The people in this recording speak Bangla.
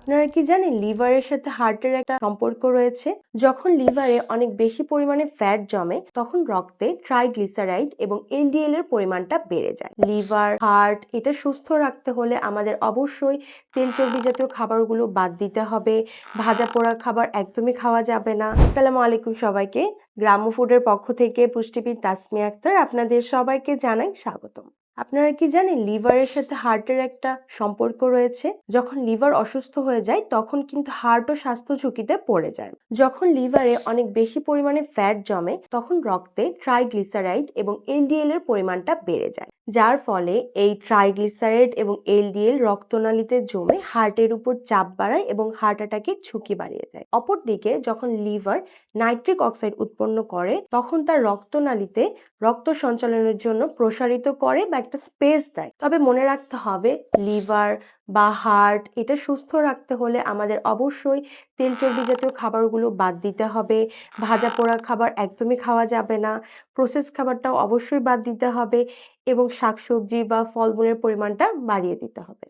আপনারা কি জানেন লিভারের সাথে হার্টের একটা সম্পর্ক রয়েছে? যখন লিভারে অনেক বেশি পরিমাণে ফ্যাট জমে তখন রক্তে ট্রাইগ্লিসারাইড এবং এলডিএল এর পরিমাণটা বেড়ে যায়। লিভার, হার্ট এটা সুস্থ রাখতে হলে আমাদের অবশ্যই তেল চর্বি জাতীয় খাবারগুলো বাদ দিতে হবে। ভাজা পোড়া খাবার একদমই খাওয়া যাবে না। আসসালামু আলাইকুম সবাইকে। গ্রাম্য ফুডের পক্ষ থেকে পুষ্টিবিদ তাসমিয়া আক্তার আপনাদের সবাইকে জানাই স্বাগতম। আপনারা কি জানেন লিভারের সাথে হার্টের একটা সম্পর্ক রয়েছে? যখন লিভার অসুস্থ হয়ে যায় তখন কিন্তু হার্টও স্বাস্থ্য ঝুঁকিতে পড়ে যায়। যখন লিভারে অনেক বেশি পরিমাণে ফ্যাট জমে তখন রক্তে ট্রাইগ্লিসারাইড এবং এলডিএল এর পরিমাণটা বেড়ে যায়, যার ফলে এই ট্রাইগ্লিসারাইড এবং এলডিএল রক্তনালীতে জমে হার্টের উপর চাপ বাড়ায় এবং হার্ট অ্যাটাকের ঝুঁকি বাড়িয়ে দেয়। অপরদিকে যখন লিভার নাইট্রিক অক্সাইড উৎপন্ন করে তখন তার রক্তনালীতে রক্ত সঞ্চালনের জন্য প্রসারিত করে বা একটা স্পেস দেয়। তবে মনে রাখতে হবে লিভার বা হার্ট এটা সুস্থ রাখতে হলে আমাদের অবশ্যই তেল চর্বি জাতীয় খাবারগুলো বাদ দিতে হবে। ভাজা পোড়া খাবার একদমই খাওয়া যাবে না। প্রসেস খাবারটাও অবশ্যই বাদ দিতে হবে এবং শাকসবজি বা ফলমূলের পরিমাণটা বাড়িয়ে দিতে হবে।